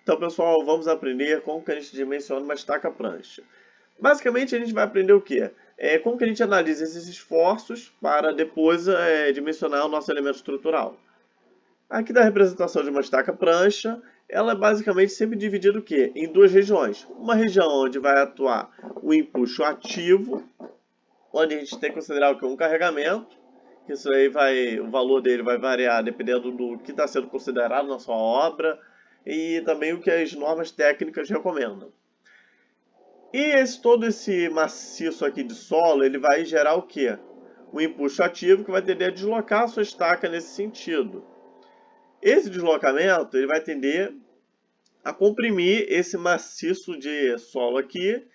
Então, pessoal, vamos aprender como que a gente dimensiona uma estaca prancha. Basicamente, a gente vai aprender o quê? Como que a gente analisa esses esforços para depois dimensionar o nosso elemento estrutural. Aqui da representação de uma estaca prancha, ela é basicamente sempre dividida o quê? Em duas regiões. Uma região onde vai atuar o empuxo ativo, onde a gente tem que considerar o que? Um carregamento. Isso aí o valor dele vai variar dependendo do que está sendo considerado na sua obra e também o que as normas técnicas recomendam. E todo esse maciço aqui de solo, ele vai gerar o quê? Um empuxo ativo que vai tender a deslocar a sua estaca nesse sentido. Esse deslocamento ele vai tender a comprimir esse maciço de solo aqui,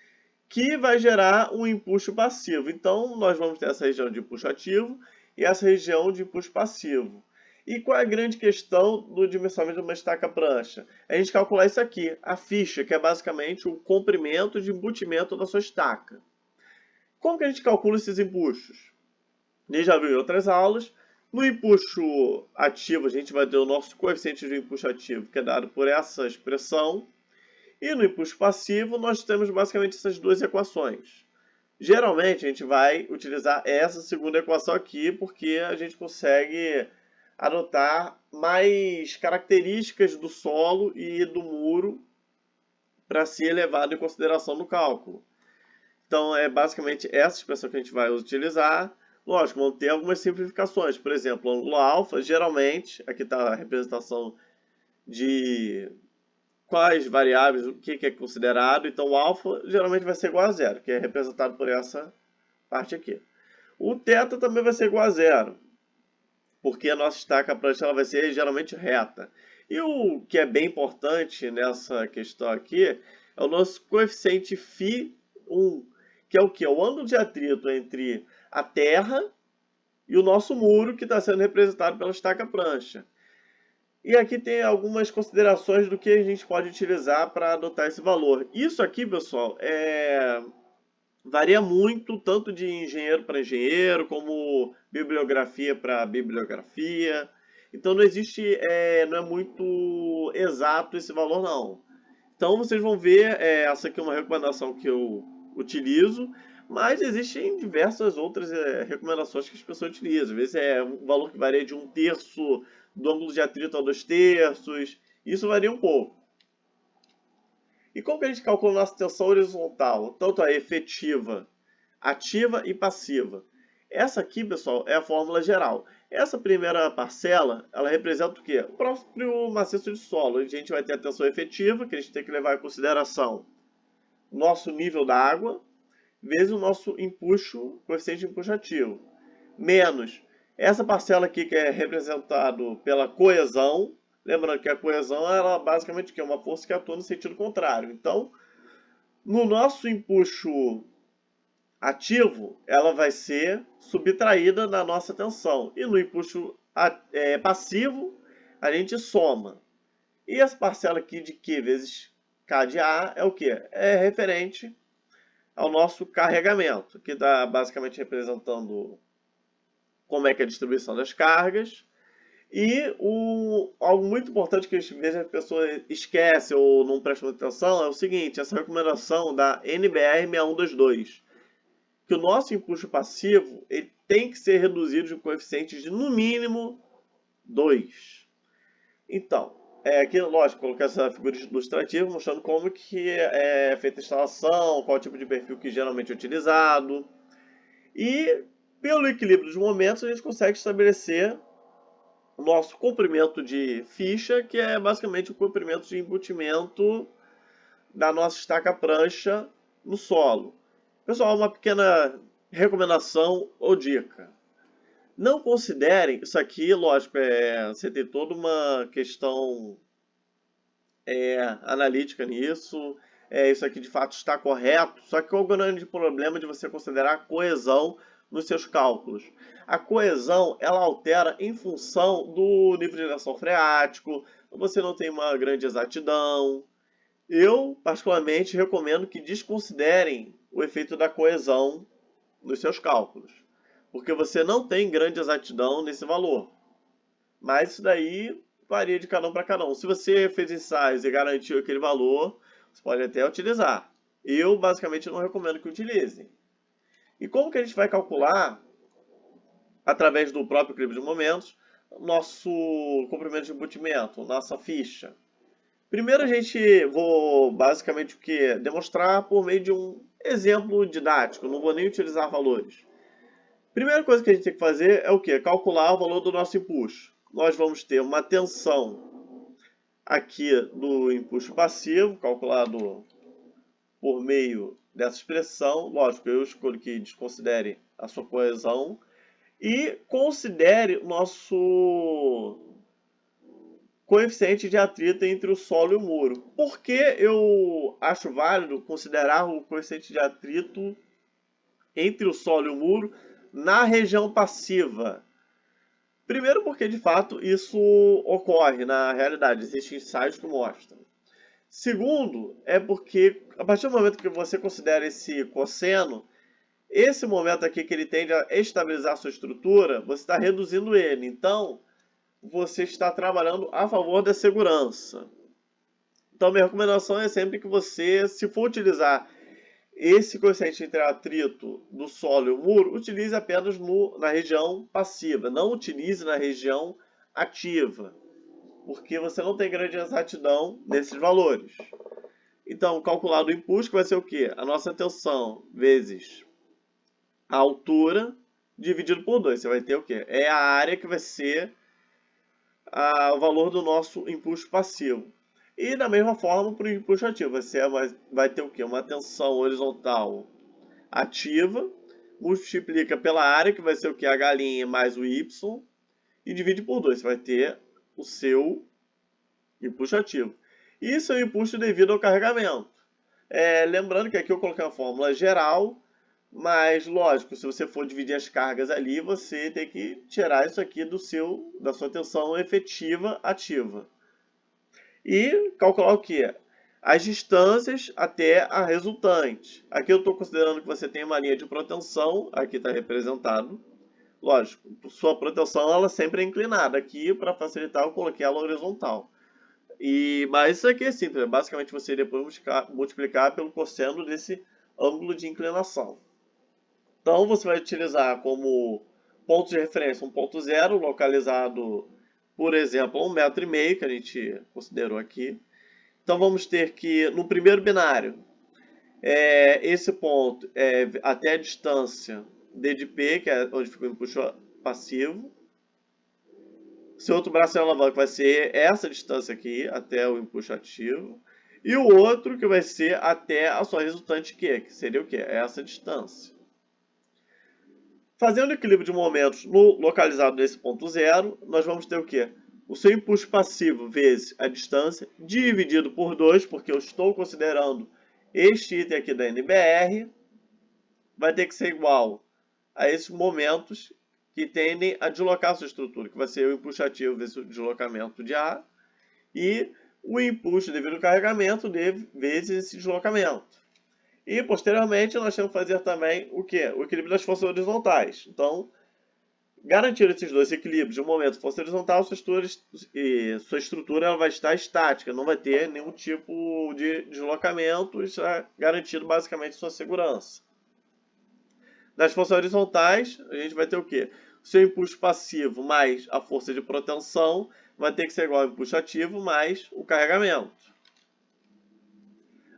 que vai gerar um empuxo passivo. Então, nós vamos ter essa região de empuxo ativo e essa região de empuxo passivo. E qual é a grande questão do dimensionamento de uma estaca prancha? A gente calcular isso aqui, a ficha, que é basicamente o comprimento de embutimento da sua estaca. Como que a gente calcula esses empuxos? A gente já viu em outras aulas. No empuxo ativo, a gente vai ter o nosso coeficiente de empuxo ativo, que é dado por essa expressão. E no empuxo passivo, nós temos basicamente essas duas equações. Geralmente, a gente vai utilizar essa segunda equação aqui, porque a gente consegue adotar mais características do solo e do muro para ser levado em consideração no cálculo. Então, é basicamente essa expressão que a gente vai utilizar. Lógico, vão ter algumas simplificações. Por exemplo, o ângulo alfa, geralmente, aqui está a representação de quais variáveis, o que é considerado. Então, o alfa geralmente vai ser igual a zero, que é representado por essa parte aqui. O θ também vai ser igual a zero, porque a nossa estaca prancha ela vai ser geralmente reta. E o que é bem importante nessa questão aqui é o nosso coeficiente φ1, que é o que? O ângulo de atrito entre a terra e o nosso muro, que está sendo representado pela estaca prancha. E aqui tem algumas considerações do que a gente pode utilizar para adotar esse valor. Isso aqui, pessoal, varia muito, tanto de engenheiro para engenheiro, como bibliografia para bibliografia. Então não existe, não é muito exato esse valor não. Então vocês vão ver, essa aqui é uma recomendação que eu utilizo, mas existem diversas outras recomendações que as pessoas utilizam. Às vezes é um valor que varia de 1/3 do ângulo de atrito a 2/3. Isso varia um pouco. E como que a gente calcula a nossa tensão horizontal? Tanto a efetiva, ativa e passiva. Essa aqui, pessoal, é a fórmula geral. Essa primeira parcela, ela representa o quê? O próprio maciço de solo. A gente vai ter a tensão efetiva, que a gente tem que levar em consideração nosso nível da água, vezes o nosso empuxo, coeficiente de empuxo ativo, menos essa parcela aqui que é representado pela coesão. Lembrando que a coesão ela basicamente é uma força que atua no sentido contrário. Então, no nosso empuxo ativo, ela vai ser subtraída da nossa tensão. E no empuxo passivo, a gente soma. E essa parcela aqui de Q vezes K de A é o que? É referente ao nosso carregamento, que está basicamente representando como é que é a distribuição das cargas. E algo muito importante que às vezes a pessoa esquece ou não presta muita atenção é o seguinte, essa recomendação da NBR 6122, que o nosso empuxo passivo ele tem que ser reduzido de coeficientes de no mínimo 2. Então, aqui, lógico, colocar essa figura ilustrativa mostrando como que é feita a instalação, qual tipo de perfil que geralmente é utilizado. E pelo equilíbrio dos momentos a gente consegue estabelecer o nosso comprimento de ficha, que é basicamente o comprimento de embutimento da nossa estaca prancha no solo. Pessoal, uma pequena recomendação ou dica. Não considerem, isso aqui, lógico, você tem toda uma questão analítica nisso, isso aqui de fato está correto, só que qual é o grande problema de você considerar a coesão nos seus cálculos? A coesão, ela altera em função do nível de tensão freático, você não tem uma grande exatidão. Eu, particularmente, recomendo que desconsiderem o efeito da coesão nos seus cálculos, porque você não tem grande exatidão nesse valor. Mas isso daí varia de cada um para cada um. Se você fez ensaios e garantiu aquele valor, você pode até utilizar. Eu, basicamente, não recomendo que utilizem. E como que a gente vai calcular, através do próprio equilíbrio de momentos, nosso comprimento de embutimento, nossa ficha? Primeiro a gente vou basicamente o que? Demonstrar por meio de um exemplo didático, não vou nem utilizar valores. Primeira coisa que a gente tem que fazer é o que? Calcular o valor do nosso empuxo. Nós vamos ter uma tensão aqui do empuxo passivo, calculado por meio dessa expressão. Lógico, eu escolho que desconsidere a sua coesão e considere o nosso coeficiente de atrito entre o solo e o muro. Por que eu acho válido considerar o coeficiente de atrito entre o solo e o muro na região passiva? Primeiro porque, de fato, isso ocorre na realidade. Existem ensaios que mostram. Segundo, é porque, a partir do momento que você considera esse cosseno, esse momento aqui que ele tende a estabilizar a sua estrutura, você está reduzindo ele. Então, você está trabalhando a favor da segurança. Então, minha recomendação é sempre que você, se for utilizar esse coeficiente entre atrito do solo e o muro, utilize apenas na região passiva, não utilize na região ativa, porque você não tem grande exatidão nesses valores. Então, calculado o empuxo, que vai ser o quê? A nossa tensão vezes a altura dividido por 2. Você vai ter o quê? É a área que vai ser o valor do nosso empuxo passivo. E da mesma forma para o empuxo ativo, você vai ter o quê? Uma tensão horizontal ativa, multiplica pela área, que vai ser o quê? H' mais o Y, e divide por 2. Você vai ter o seu empuxo ativo. Isso é o empuxo devido ao carregamento. Lembrando que aqui eu coloquei uma fórmula geral, mas lógico, se você for dividir as cargas ali, você tem que tirar isso aqui da sua tensão efetiva ativa. E calcular o que? As distâncias até a resultante. Aqui eu estou considerando que você tem uma linha de proteção, aqui está representado. Lógico, sua proteção ela sempre é inclinada. Aqui, para facilitar, eu coloquei ela horizontal. Mas isso aqui é simples, basicamente você depois multiplicar pelo cosseno desse ângulo de inclinação. Então você vai utilizar como ponto de referência um ponto zero, localizado, por exemplo, a 1,5 m, que a gente considerou aqui. Então vamos ter que, no primeiro binário, esse ponto é até a distância D de P, que é onde fica o empuxo passivo. Seu outro braço de alavanca vai ser essa distância aqui, até o empuxo ativo. E o outro que vai ser até a sua resultante Q, que seria o quê? Essa distância. Fazendo o equilíbrio de momentos localizado nesse ponto zero, nós vamos ter o quê? O seu empuxo passivo vezes a distância, dividido por 2, porque eu estou considerando este item aqui da NBR, vai ter que ser igual a esses momentos que tendem a deslocar a sua estrutura, que vai ser o empuxo ativo vezes o deslocamento de A, e o empuxo devido ao carregamento vezes esse deslocamento. E, posteriormente, nós temos que fazer também o quê? O equilíbrio das forças horizontais. Então, garantir esses dois equilíbrios de um momento força horizontal, sua estrutura ela vai estar estática, não vai ter nenhum tipo de deslocamento, isso é garantido basicamente sua segurança. Das forças horizontais, a gente vai ter o quê? O seu empuxo passivo mais a força de proteção vai ter que ser igual ao empuxo ativo mais o carregamento.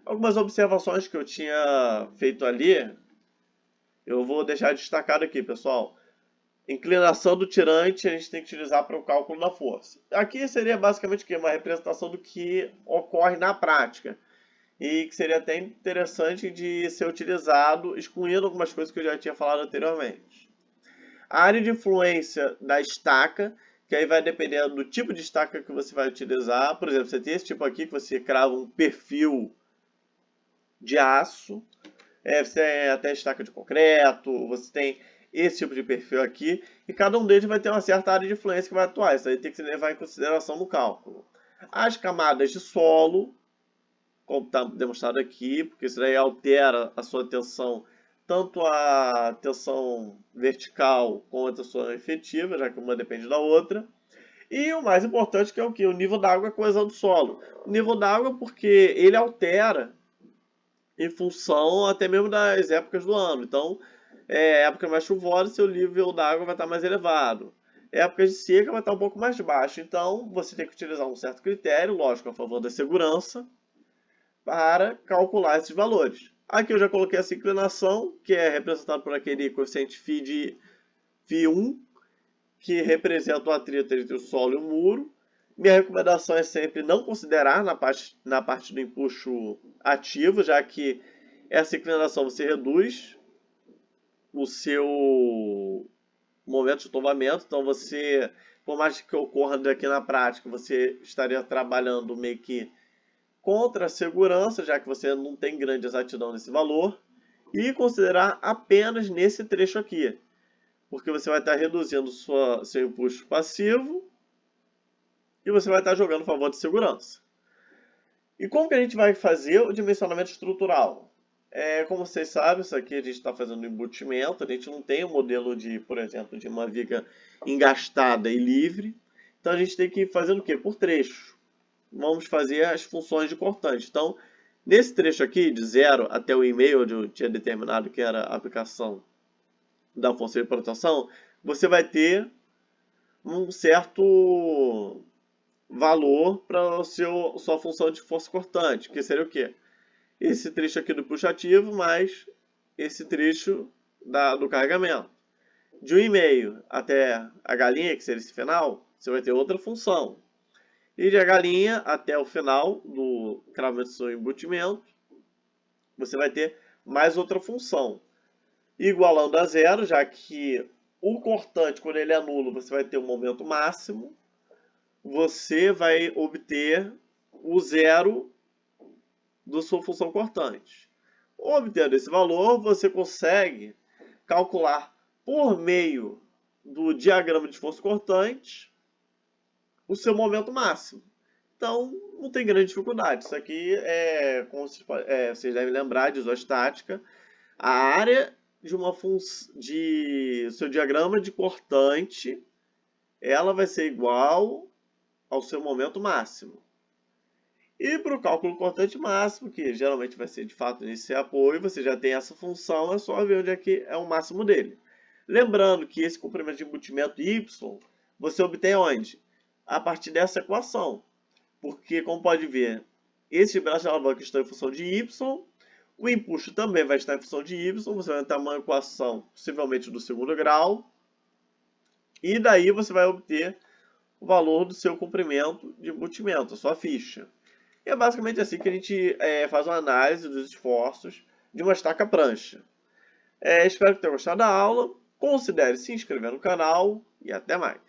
Algumas observações que eu tinha feito ali, eu vou deixar destacado aqui, pessoal. Inclinação do tirante a gente tem que utilizar para o cálculo da força. Aqui seria basicamente o quê? Uma representação do que ocorre na prática. E que seria até interessante de ser utilizado, excluindo algumas coisas que eu já tinha falado anteriormente. A área de influência da estaca, que aí vai depender do tipo de estaca que você vai utilizar. Por exemplo, você tem esse tipo aqui que você crava um perfil de aço, você tem até estaca de concreto, você tem esse tipo de perfil aqui, e cada um deles vai ter uma certa área de influência que vai atuar. Isso aí tem que se levar em consideração no cálculo. As camadas de solo, como está demonstrado aqui, porque isso daí altera a sua tensão, tanto a tensão vertical como a tensão efetiva, já que uma depende da outra. E o mais importante que é o que? O nível d'água e a coesão do solo. O nível d'água porque ele altera em função até mesmo das épocas do ano. Então, época mais chuvosa, seu nível d'água vai estar mais elevado. Épocas de seca vai estar um pouco mais baixo. Então, você tem que utilizar um certo critério, lógico, a favor da segurança, para calcular esses valores. Aqui eu já coloquei essa inclinação, que é representada por aquele coeficiente φ de φ1, que representa o atrito entre o solo e o muro. Minha recomendação é sempre não considerar na parte do empuxo ativo, já que essa inclinação você reduz o seu momento de tombamento. Então você, por mais que ocorra daqui na prática, você estaria trabalhando meio que contra a segurança, já que você não tem grande exatidão nesse valor. E considerar apenas nesse trecho aqui, porque você vai estar reduzindo seu empuxo passivo e você vai estar jogando a favor de segurança. E como que a gente vai fazer o dimensionamento estrutural? Como vocês sabem, isso aqui a gente está fazendo embutimento, a gente não tem um modelo de, por exemplo, de uma viga engastada e livre. Então a gente tem que ir fazendo o quê? Por trecho. Vamos fazer as funções de cortante. Então, nesse trecho aqui, de 0 até o e-mail, onde eu tinha determinado que era a aplicação da função de proteção, você vai ter um certo valor para a sua função de força cortante, que seria o quê? Esse trecho aqui do puxativo mais esse trecho do carregamento. De 1,5 até a galinha, que seria esse final, você vai ter outra função. E de a galinha até o final do cravamento do seu embutimento, você vai ter mais outra função. Igualando a zero, já que o cortante, quando ele é nulo, você vai ter um momento máximo, você vai obter o zero da sua função cortante. Obtendo esse valor, você consegue calcular por meio do diagrama de força cortante o seu momento máximo. Então, não tem grande dificuldade. Isso aqui como vocês devem lembrar, de isostática. A área de seu diagrama de cortante, ela vai ser igual ao seu momento máximo. E para o cálculo cortante máximo, que geralmente vai ser de fato nesse apoio, você já tem essa função, é só ver onde é que é o máximo dele. Lembrando que esse comprimento de embutimento y, você obtém onde? A partir dessa equação. Porque, como pode ver, esses braços de alavanca estão em função de y, o empuxo também vai estar em função de y, você vai ter uma equação possivelmente do segundo grau, e daí você vai obter o valor do seu comprimento de embutimento, a sua ficha. E é basicamente assim que a gente faz uma análise dos esforços de uma estaca prancha. Espero que tenham gostado da aula, considere se inscrever no canal e até mais.